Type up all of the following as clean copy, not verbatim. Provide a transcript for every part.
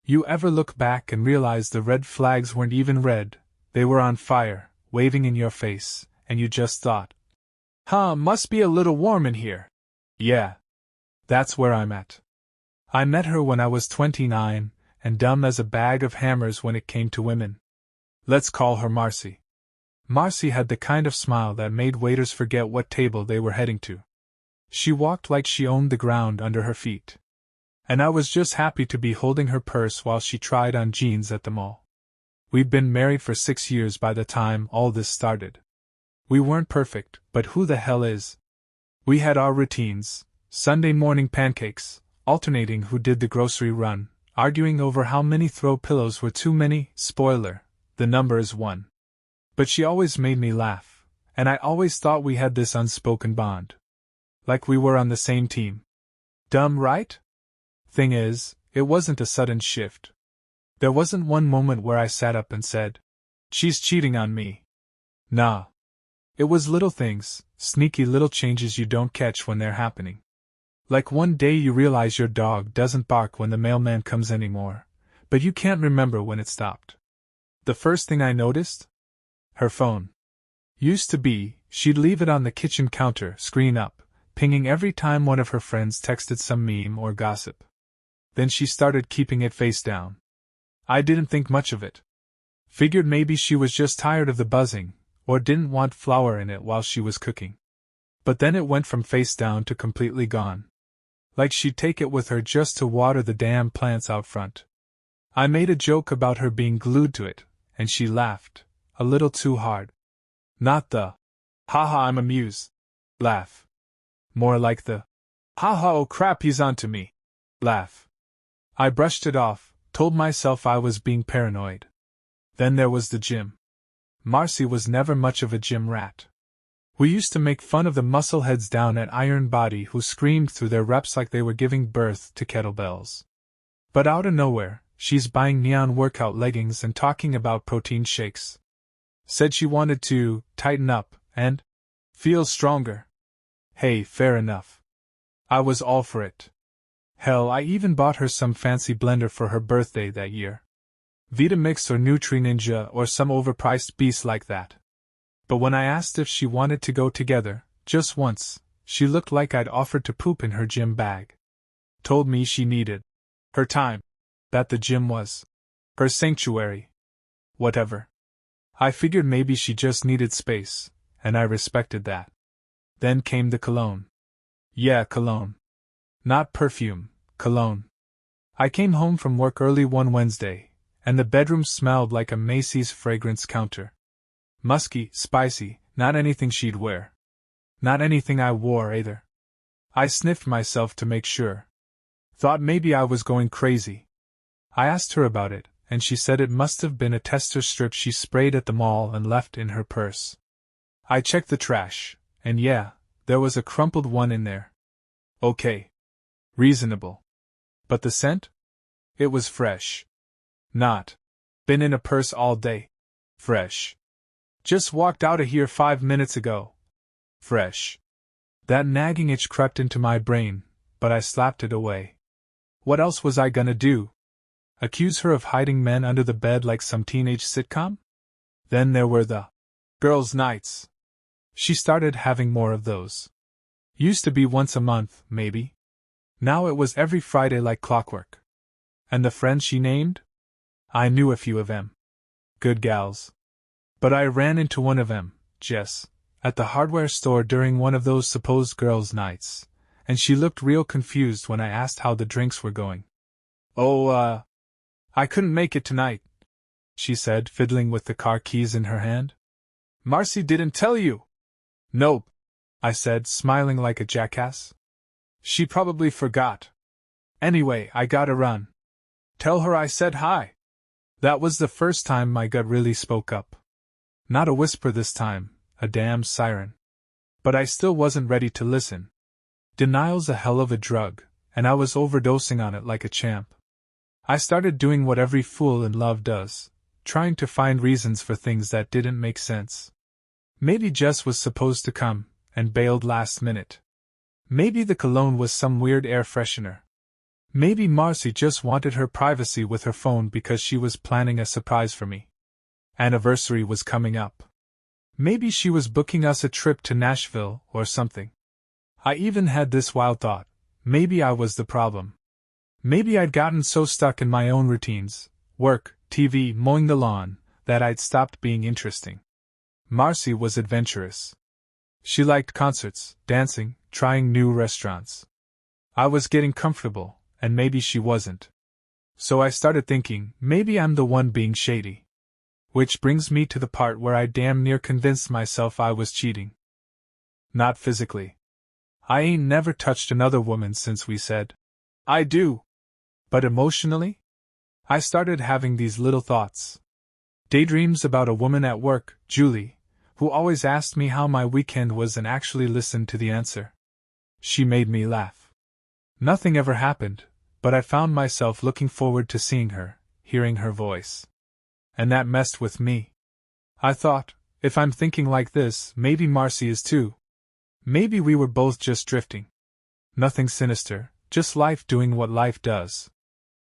You ever look back and realize the red flags weren't even red, they were on fire, waving in your face, and you just thought, must be a little warm in here. Yeah. That's where I'm at. I met her when I was 29, and dumb as a bag of hammers when it came to women. Let's call her Marcy. Marcy had the kind of smile that made waiters forget what table they were heading to. She walked like she owned the ground under her feet. And I was just happy to be holding her purse while she tried on jeans at the mall. We'd been married for 6 years by the time all this started. We weren't perfect, but who the hell is? We had our routines, Sunday morning pancakes, alternating who did the grocery run, arguing over how many throw pillows were too many. Spoiler, the number is 1. But she always made me laugh, and I always thought we had this unspoken bond. Like we were on the same team. Dumb, right? Thing is, it wasn't a sudden shift. There wasn't one moment where I sat up and said, "She's cheating on me." Nah. It was little things, sneaky little changes you don't catch when they're happening. Like one day you realize your dog doesn't bark when the mailman comes anymore, but you can't remember when it stopped. The first thing I noticed? Her phone. Used to be, she'd leave it on the kitchen counter, screen up, pinging every time one of her friends texted some meme or gossip. Then she started keeping it face down. I didn't think much of it. Figured maybe she was just tired of the buzzing, or didn't want flour in it while she was cooking. But then it went from face down to completely gone. Like she'd take it with her just to water the damn plants out front. I made a joke about her being glued to it, and she laughed, a little too hard. Not the, haha I'm amused, laugh. More like the, haha oh crap he's onto me, laugh. I brushed it off, told myself I was being paranoid. Then there was the gym. Marcy was never much of a gym rat. We used to make fun of the muscleheads down at Iron Body who screamed through their reps like they were giving birth to kettlebells. But out of nowhere, she's buying neon workout leggings and talking about protein shakes. Said she wanted to tighten up and feel stronger. Hey, fair enough. I was all for it. Hell, I even bought her some fancy blender for her birthday that year. Vitamix or Nutri Ninja or some overpriced beast like that. But when I asked if she wanted to go together, just once, she looked like I'd offered to poop in her gym bag. Told me she needed her time. That the gym was her sanctuary. Whatever. I figured maybe she just needed space, and I respected that. Then came the cologne. Yeah, cologne. Not perfume, cologne. I came home from work early one Wednesday, and the bedroom smelled like a Macy's fragrance counter. Musky, spicy, not anything she'd wear. Not anything I wore either. I sniffed myself to make sure. Thought maybe I was going crazy. I asked her about it, and she said it must have been a tester strip she sprayed at the mall and left in her purse. I checked the trash, and yeah, there was a crumpled one in there. Okay. Reasonable. But the scent? It was fresh. Not been in a purse all day. Fresh. Just walked out of here 5 minutes ago. Fresh. That nagging itch crept into my brain, but I slapped it away. What else was I gonna do? Accuse her of hiding men under the bed like some teenage sitcom? Then there were the girls' nights. She started having more of those. Used to be once a month, maybe. Now it was every Friday like clockwork. And the friends she named? I knew a few of them. Good gals. But I ran into one of them, Jess, at the hardware store during one of those supposed girls' nights, and she looked real confused when I asked how the drinks were going. Oh, I couldn't make it tonight, she said, fiddling with the car keys in her hand. Marcy didn't tell you? Nope, I said, smiling like a jackass. She probably forgot. Anyway, I gotta run. Tell her I said hi. That was the first time my gut really spoke up. Not a whisper this time, a damn siren. But I still wasn't ready to listen. Denial's a hell of a drug, and I was overdosing on it like a champ. I started doing what every fool in love does, trying to find reasons for things that didn't make sense. Maybe Jess was supposed to come, and bailed last minute. Maybe the cologne was some weird air freshener. Maybe Marcy just wanted her privacy with her phone because she was planning a surprise for me. Anniversary was coming up. Maybe she was booking us a trip to Nashville or something. I even had this wild thought: maybe I was the problem. Maybe I'd gotten so stuck in my own routines, work, TV, mowing the lawn, that I'd stopped being interesting. Marcy was adventurous. She liked concerts, dancing, trying new restaurants. I was getting comfortable, and maybe she wasn't. So I started thinking, maybe I'm the one being shady. Which brings me to the part where I damn near convinced myself I was cheating. Not physically. I ain't never touched another woman since we said, I do. But emotionally? I started having these little thoughts. Daydreams about a woman at work, Julie, who always asked me how my weekend was and actually listened to the answer. She made me laugh. Nothing ever happened, but I found myself looking forward to seeing her, hearing her voice. And that messed with me. I thought, if I'm thinking like this, maybe Marcy is too. Maybe we were both just drifting. Nothing sinister, just life doing what life does.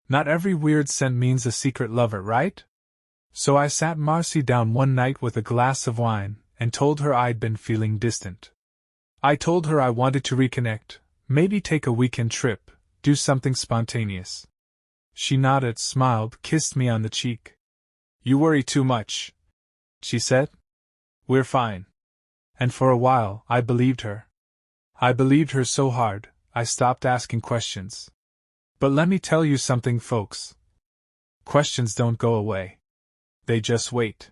Not every weird scent means a secret lover, right? So I sat Marcy down one night with a glass of wine and told her I'd been feeling distant. I told her I wanted to reconnect, maybe take a weekend trip, do something spontaneous. She nodded, smiled, kissed me on the cheek. You worry too much, she said. We're fine. And for a while, I believed her. I believed her so hard, I stopped asking questions. But let me tell you something, folks. Questions don't go away. They just wait.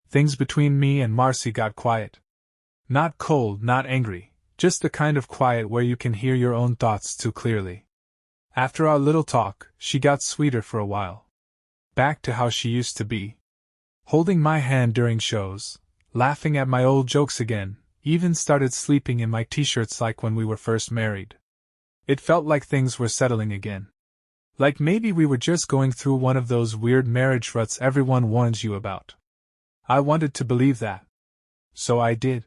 Things between me and Marcy got quiet. Not cold, not angry, just the kind of quiet where you can hear your own thoughts too clearly. After our little talk, she got sweeter for a while. Back to how she used to be. Holding my hand during shows, laughing at my old jokes again, even started sleeping in my t-shirts like when we were first married. It felt like things were settling again. Like maybe we were just going through one of those weird marriage ruts everyone warns you about. I wanted to believe that. So I did.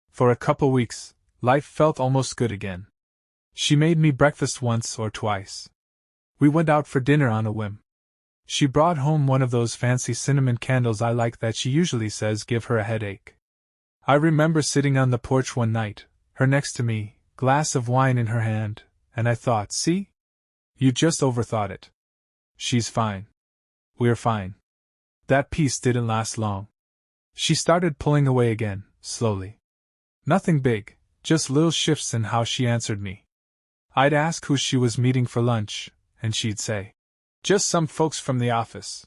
For a couple weeks, life felt almost good again. She made me breakfast once or twice. We went out for dinner on a whim. She brought home one of those fancy cinnamon candles I like that she usually says give her a headache. I remember sitting on the porch one night, her next to me, glass of wine in her hand, and I thought, see? You just overthought it. She's fine. We're fine. That peace didn't last long. She started pulling away again, slowly. Nothing big, just little shifts in how she answered me. I'd ask who she was meeting for lunch, and she'd say, just some folks from the office.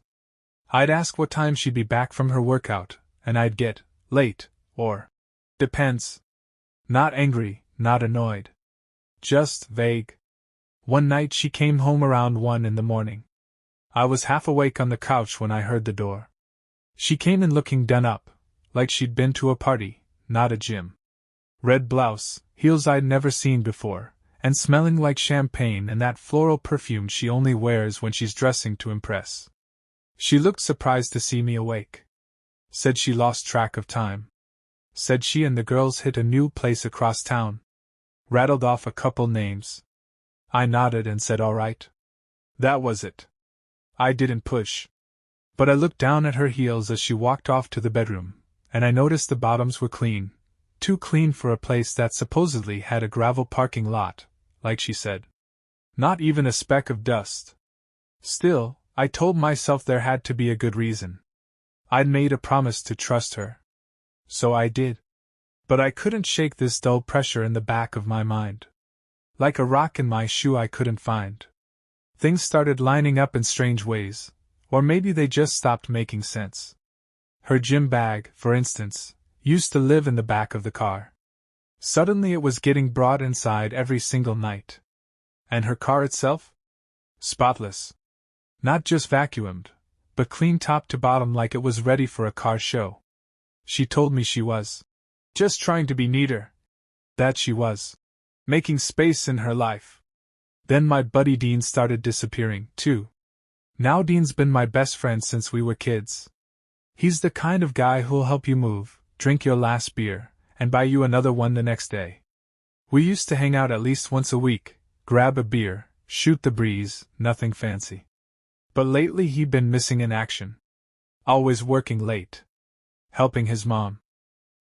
I'd ask what time she'd be back from her workout, and I'd get, late, or, depends. Not angry, not annoyed. Just vague. One night she came home around 1 in the morning. I was half awake on the couch when I heard the door. She came in looking done up, like she'd been to a party, not a gym. Red blouse, heels I'd never seen before, and smelling like champagne and that floral perfume she only wears when she's dressing to impress. She looked surprised to see me awake. Said she lost track of time. Said she and the girls hit a new place across town. Rattled off a couple names. I nodded and said all right. That was it. I didn't push. But I looked down at her heels as she walked off to the bedroom, and I noticed the bottoms were clean. Too clean for a place that supposedly had a gravel parking lot, like she said. Not even a speck of dust. Still, I told myself there had to be a good reason. I'd made a promise to trust her. So I did. But I couldn't shake this dull pressure in the back of my mind. Like a rock in my shoe I couldn't find. Things started lining up in strange ways, or maybe they just stopped making sense. Her gym bag, for instance, used to live in the back of the car. Suddenly it was getting brought inside every single night. And her car itself? Spotless. Not just vacuumed, but clean top to bottom like it was ready for a car show. She told me she was just trying to be neater. That she was making space in her life. Then my buddy Dean started disappearing, too. Now Dean's been my best friend since we were kids. He's the kind of guy who'll help you move, drink your last beer, and buy you another one the next day. We used to hang out at least once a week, grab a beer, shoot the breeze, nothing fancy. But lately he'd been missing in action. Always working late. Helping his mom.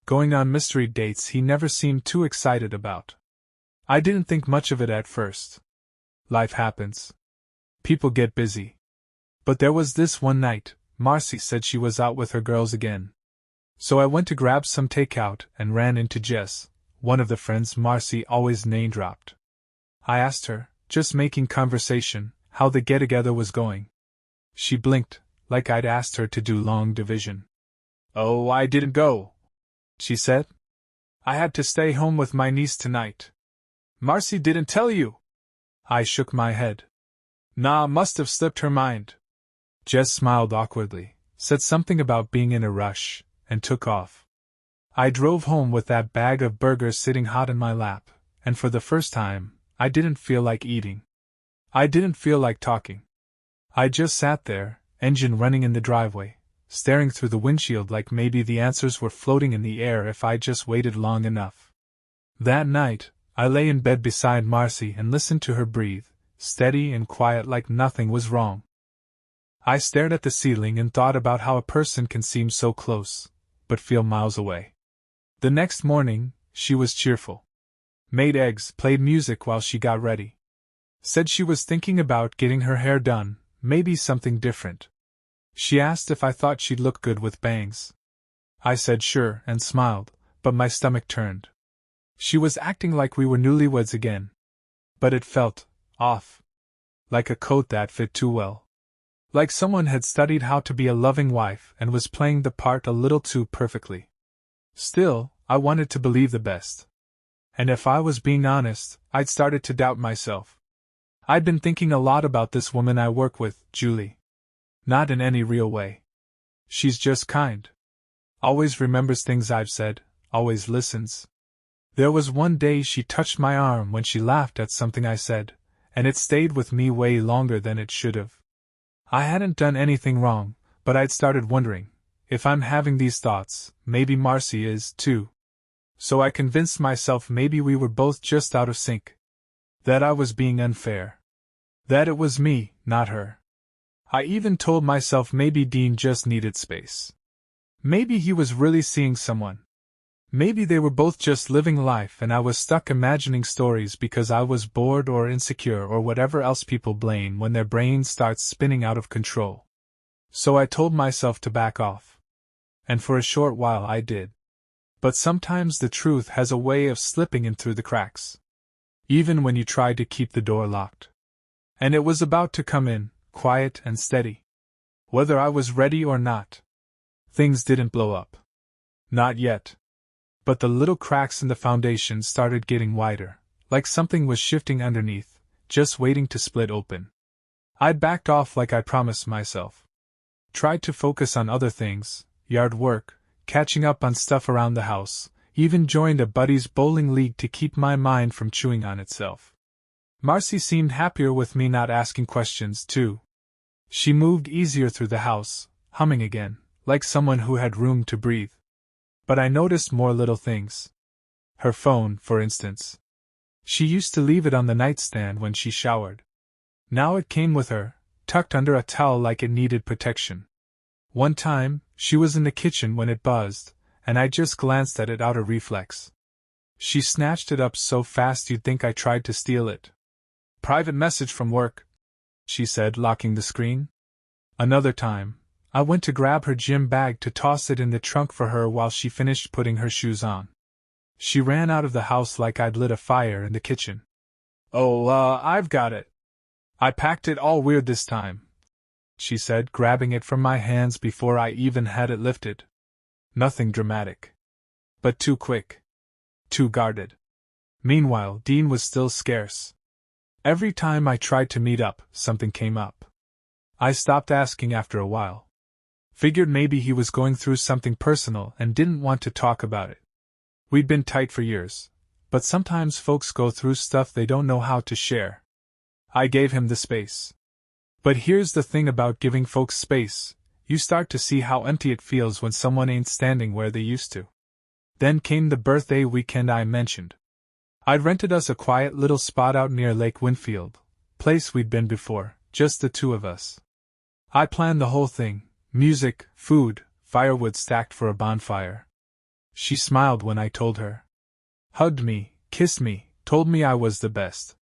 Going on mystery dates he never seemed too excited about. I didn't think much of it at first. Life happens. People get busy. But there was this one night, Marcy said she was out with her girls again. So I went to grab some takeout and ran into Jess, one of the friends Marcy always name-dropped. I asked her, just making conversation, how the get-together was going. She blinked, like I'd asked her to do long division. "Oh, I didn't go," she said. "I had to stay home with my niece tonight." "Marcy didn't tell you?" I shook my head. "Nah, must have slipped her mind." Jess smiled awkwardly, said something about being in a rush, and took off. I drove home with that bag of burgers sitting hot in my lap, and for the first time, I didn't feel like eating. I didn't feel like talking. I just sat there, engine running in the driveway, staring through the windshield like maybe the answers were floating in the air if I just waited long enough. That night, I lay in bed beside Marcy and listened to her breathe, steady and quiet like nothing was wrong. I stared at the ceiling and thought about how a person can seem so close, but feel miles away. The next morning, she was cheerful. Made eggs, played music while she got ready. Said she was thinking about getting her hair done, maybe something different. She asked if I thought she'd look good with bangs. I said sure and smiled, but my stomach turned. She was acting like we were newlyweds again. But it felt off. Like a coat that fit too well. Like someone had studied how to be a loving wife and was playing the part a little too perfectly. Still, I wanted to believe the best. And if I was being honest, I'd started to doubt myself. I'd been thinking a lot about this woman I work with, Julie. Not in any real way. She's just kind. Always remembers things I've said, always listens. There was one day she touched my arm when she laughed at something I said, and it stayed with me way longer than it should have. I hadn't done anything wrong, but I'd started wondering, if I'm having these thoughts, maybe Marcy is, too. So I convinced myself maybe we were both just out of sync. That I was being unfair. That it was me, not her. I even told myself maybe Dean just needed space. Maybe he was really seeing someone. Maybe they were both just living life and I was stuck imagining stories because I was bored or insecure or whatever else people blame when their brain starts spinning out of control. So I told myself to back off. And for a short while I did. But sometimes the truth has a way of slipping in through the cracks. Even when you try to keep the door locked. And it was about to come in, quiet and steady. Whether I was ready or not. Things didn't blow up. Not yet. But the little cracks in the foundation started getting wider, like something was shifting underneath, just waiting to split open. I'd backed off like I promised myself. Tried to focus on other things, yard work, catching up on stuff around the house, even joined a buddy's bowling league to keep my mind from chewing on itself. Marcy seemed happier with me not asking questions, too. She moved easier through the house, humming again, like someone who had room to breathe. But I noticed more little things. Her phone, for instance. She used to leave it on the nightstand when she showered. Now it came with her, tucked under a towel like it needed protection. One time, she was in the kitchen when it buzzed, and I just glanced at it out of reflex. She snatched it up so fast you'd think I tried to steal it. "Private message from work," she said, locking the screen. Another time, I went to grab her gym bag to toss it in the trunk for her while she finished putting her shoes on. She ran out of the house like I'd lit a fire in the kitchen. "Oh, I've got it. I packed it all weird this time," she said, grabbing it from my hands before I even had it lifted. Nothing dramatic. But too quick. Too guarded. Meanwhile, Dean was still scarce. Every time I tried to meet up, something came up. I stopped asking after a while. Figured maybe he was going through something personal and didn't want to talk about it. We'd been tight for years, but sometimes folks go through stuff they don't know how to share. I gave him the space. But here's the thing about giving folks space, you start to see how empty it feels when someone ain't standing where they used to. Then came the birthday weekend I mentioned. I'd rented us a quiet little spot out near Lake Winfield, place we'd been before, just the two of us. I planned the whole thing: music, food, firewood stacked for a bonfire. She smiled when I told her. Hugged me, kissed me, told me I was the best.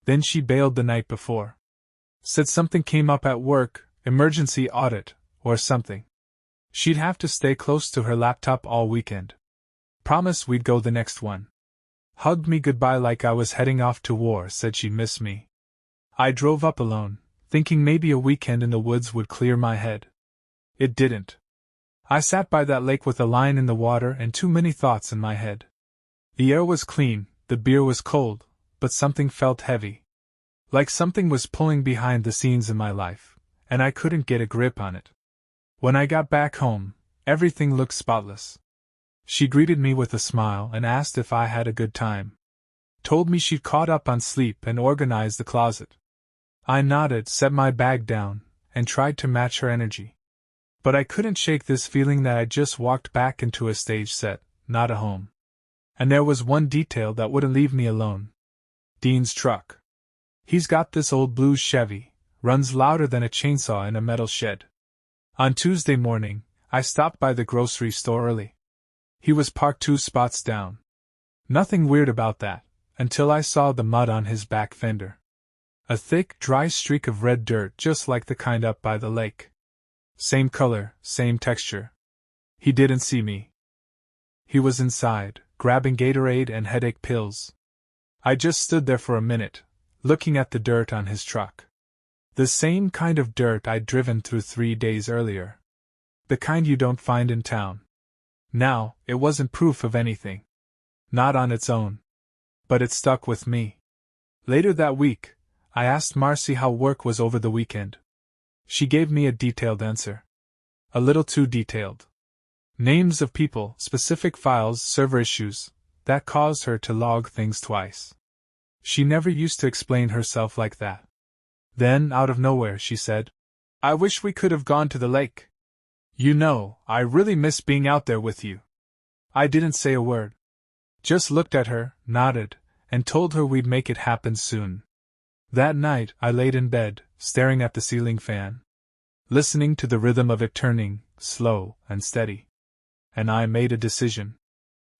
Then she bailed the night before. Said something came up at work, emergency audit, or something. She'd have to stay close to her laptop all weekend. Promised we'd go the next one. Hugged me goodbye like I was heading off to war, said she'd miss me. I drove up alone, thinking maybe a weekend in the woods would clear my head. It didn't. I sat by that lake with a line in the water and too many thoughts in my head. The air was clean, the beer was cold, but something felt heavy. Like something was pulling behind the scenes in my life, and I couldn't get a grip on it. When I got back home, everything looked spotless. She greeted me with a smile and asked if I had a good time. Told me she'd caught up on sleep and organized the closet. I nodded, set my bag down, and tried to match her energy. But I couldn't shake this feeling that I'd just walked back into a stage set, not a home. And there was one detail that wouldn't leave me alone. Dean's truck. He's got this old blues Chevy, runs louder than a chainsaw in a metal shed. On Tuesday morning, I stopped by the grocery store early. He was parked 2 spots down. Nothing weird about that, until I saw the mud on his back fender. A thick, dry streak of red dirt just like the kind up by the lake. Same color, same texture. He didn't see me. He was inside, grabbing Gatorade and headache pills. I just stood there for a minute, looking at the dirt on his truck. The same kind of dirt I'd driven through 3 days earlier. The kind you don't find in town. Now, it wasn't proof of anything. Not on its own. But it stuck with me. Later that week, I asked Marcy how work was over the weekend. She gave me a detailed answer. A little too detailed. Names of people, specific files, server issues, that caused her to log things twice. She never used to explain herself like that. Then, out of nowhere, she said, "I wish we could have gone to the lake. You know, I really miss being out there with you." I didn't say a word. Just looked at her, nodded, and told her we'd make it happen soon. That night, I laid in bed, staring at the ceiling fan, listening to the rhythm of it turning, slow and steady. And I made a decision.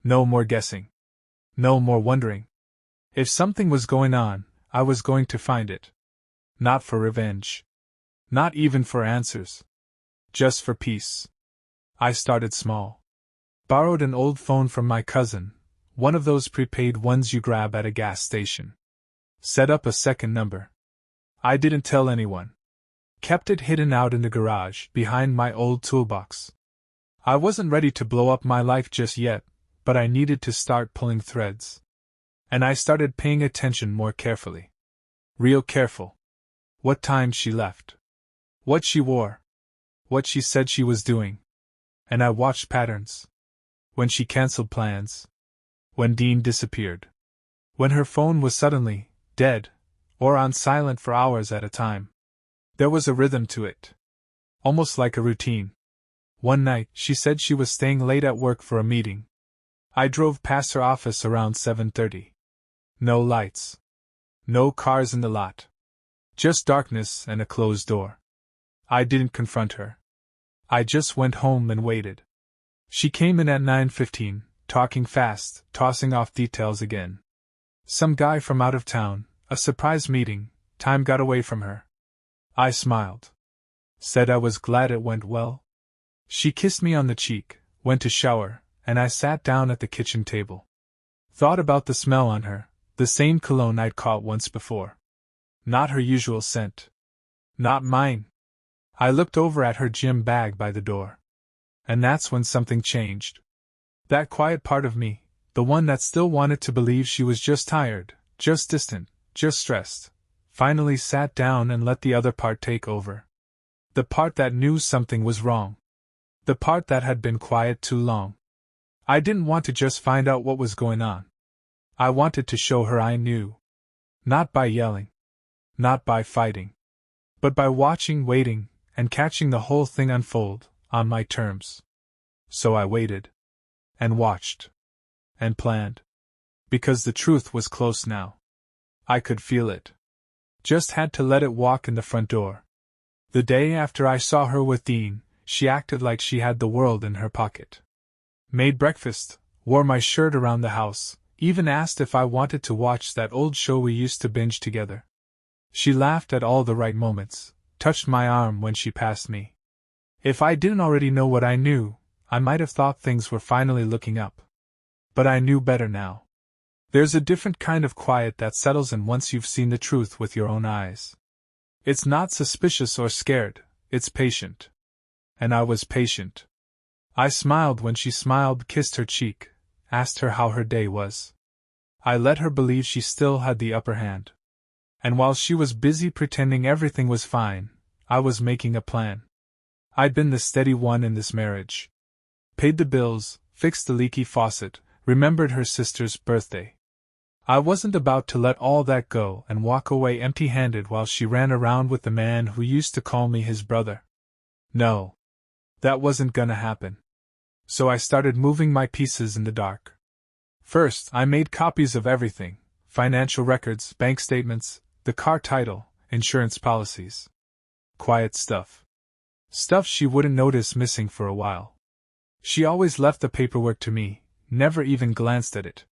No more guessing. No more wondering. If something was going on, I was going to find it. Not for revenge. Not even for answers. Just for peace. I started small. Borrowed an old phone from my cousin, one of those prepaid ones you grab at a gas station. Set up a second number. I didn't tell anyone. Kept it hidden out in the garage, behind my old toolbox. I wasn't ready to blow up my life just yet, but I needed to start pulling threads. And I started paying attention more carefully. Real careful. What time she left. What she wore. What she said she was doing. And I watched patterns. When she canceled plans. When Dean disappeared. When her phone was suddenly dead, or on silent for hours at a time. There was a rhythm to it. Almost like a routine. One night, she said she was staying late at work for a meeting. I drove past her office around 7:30. No lights. No cars in the lot. Just darkness and a closed door. I didn't confront her. I just went home and waited. She came in at 9:15, talking fast, tossing off details again. Some guy from out of town, a surprise meeting, time got away from her. I smiled. Said I was glad it went well. She kissed me on the cheek, went to shower, and I sat down at the kitchen table. Thought about the smell on her, the same cologne I'd caught once before. Not her usual scent. Not mine. I looked over at her gym bag by the door. And that's when something changed. That quiet part of me, the one that still wanted to believe she was just tired, just distant, just stressed, finally sat down and let the other part take over. The part that knew something was wrong. The part that had been quiet too long. I didn't want to just find out what was going on. I wanted to show her I knew. Not by yelling. Not by fighting. But by watching, waiting, and catching the whole thing unfold, on my terms. So I waited. And watched. And planned. Because the truth was close now. I could feel it. Just had to let it walk in the front door. The day after I saw her with Dean, she acted like she had the world in her pocket. Made breakfast, wore my shirt around the house, even asked if I wanted to watch that old show we used to binge together. She laughed at all the right moments, touched my arm when she passed me. If I didn't already know what I knew, I might have thought things were finally looking up. But I knew better now. There's a different kind of quiet that settles in once you've seen the truth with your own eyes. It's not suspicious or scared, it's patient. And I was patient. I smiled when she smiled, kissed her cheek, asked her how her day was. I let her believe she still had the upper hand. And while she was busy pretending everything was fine, I was making a plan. I'd been the steady one in this marriage. Paid the bills, fixed the leaky faucet, remembered her sister's birthday. I wasn't about to let all that go and walk away empty-handed while she ran around with the man who used to call me his brother. No. That wasn't gonna happen. So I started moving my pieces in the dark. First, I made copies of everything: financial records, bank statements, the car title, insurance policies. Quiet stuff. Stuff she wouldn't notice missing for a while. She always left the paperwork to me, never even glanced at it.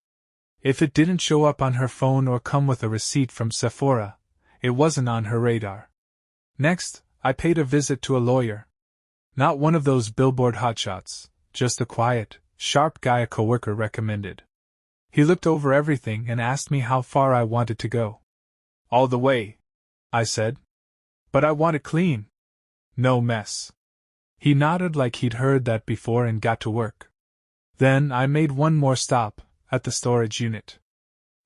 If it didn't show up on her phone or come with a receipt from Sephora, it wasn't on her radar. Next, I paid a visit to a lawyer. Not one of those billboard hotshots, just a quiet, sharp guy a coworker recommended. He looked over everything and asked me how far I wanted to go. All the way, I said. But I want it clean. No mess. He nodded like he'd heard that before and got to work. Then I made one more stop, at the storage unit.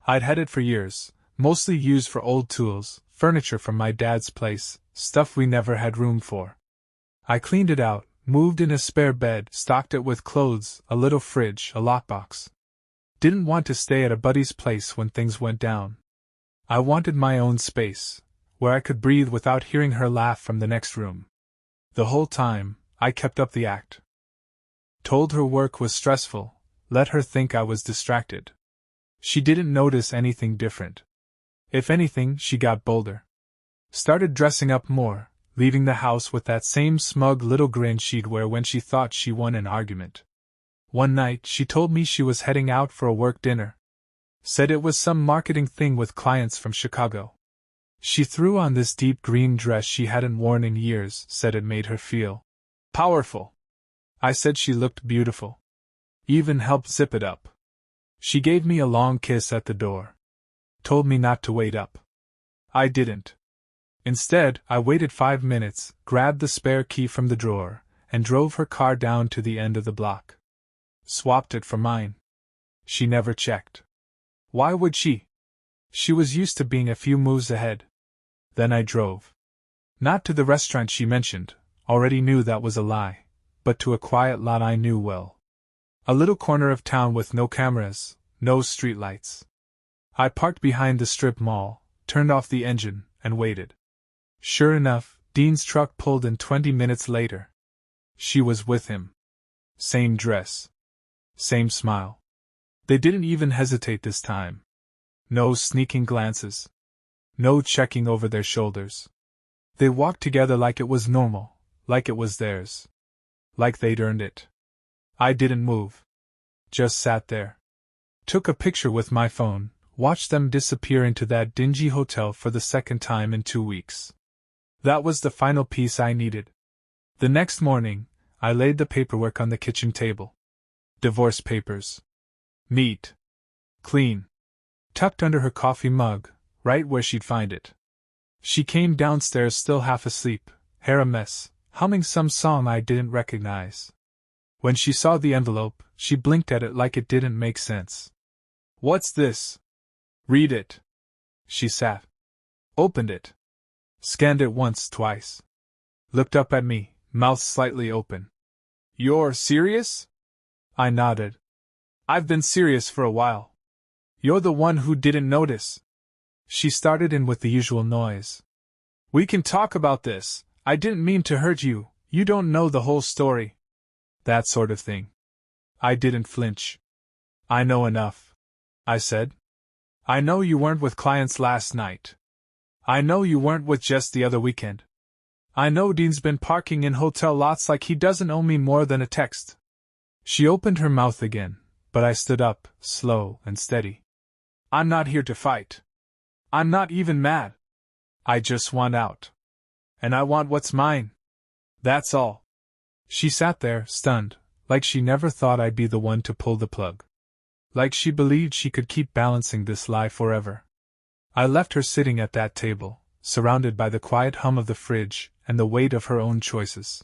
I'd had it for years, mostly used for old tools, furniture from my dad's place, stuff we never had room for. I cleaned it out, moved in a spare bed, stocked it with clothes, a little fridge, a lockbox. Didn't want to stay at a buddy's place when things went down. I wanted my own space, where I could breathe without hearing her laugh from the next room. The whole time, I kept up the act. Told her work was stressful, let her think I was distracted. She didn't notice anything different. If anything, she got bolder. Started dressing up more, leaving the house with that same smug little grin she'd wear when she thought she won an argument. One night, she told me she was heading out for a work dinner. Said it was some marketing thing with clients from Chicago. She threw on this deep green dress she hadn't worn in years, said it made her feel powerful. I said she looked beautiful. Even helped zip it up. She gave me a long kiss at the door. Told me not to wait up. I didn't. Instead, I waited 5 minutes, grabbed the spare key from the drawer, and drove her car down to the end of the block. Swapped it for mine. She never checked. Why would she? She was used to being a few moves ahead. Then I drove. Not to the restaurant she mentioned, already knew that was a lie, but to a quiet lot I knew well. A little corner of town with no cameras, no streetlights. I parked behind the strip mall, turned off the engine, and waited. Sure enough, Dean's truck pulled in 20 minutes later. She was with him. Same dress. Same smile. They didn't even hesitate this time. No sneaking glances. No checking over their shoulders. They walked together like it was normal, like it was theirs. Like they'd earned it. I didn't move. Just sat there. Took a picture with my phone, watched them disappear into that dingy hotel for the second time in 2 weeks. That was the final piece I needed. The next morning, I laid the paperwork on the kitchen table. Divorce papers. Neat. Clean. Tucked under her coffee mug, right where she'd find it. She came downstairs still half asleep, hair a mess, humming some song I didn't recognize. When she saw the envelope, she blinked at it like it didn't make sense. What's this? Read it. She sat. Opened it. Scanned it once, twice. Looked up at me, mouth slightly open. You're serious? I nodded. I've been serious for a while. You're the one who didn't notice. She started in with the usual noise. We can talk about this. I didn't mean to hurt you. You don't know the whole story. That sort of thing. I didn't flinch. I know enough, I said. I know you weren't with clients last night. I know you weren't with Jess the other weekend. I know Dean's been parking in hotel lots like he doesn't owe me more than a text. She opened her mouth again, but I stood up, slow and steady. I'm not here to fight. I'm not even mad. I just want out. And I want what's mine. That's all. She sat there, stunned, like she never thought I'd be the one to pull the plug. Like she believed she could keep balancing this lie forever. I left her sitting at that table, surrounded by the quiet hum of the fridge and the weight of her own choices.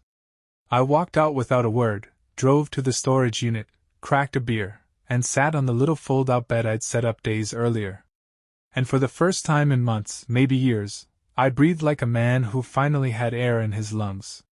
I walked out without a word, drove to the storage unit, cracked a beer, and sat on the little fold-out bed I'd set up days earlier. And for the first time in months, maybe years, I breathed like a man who finally had air in his lungs.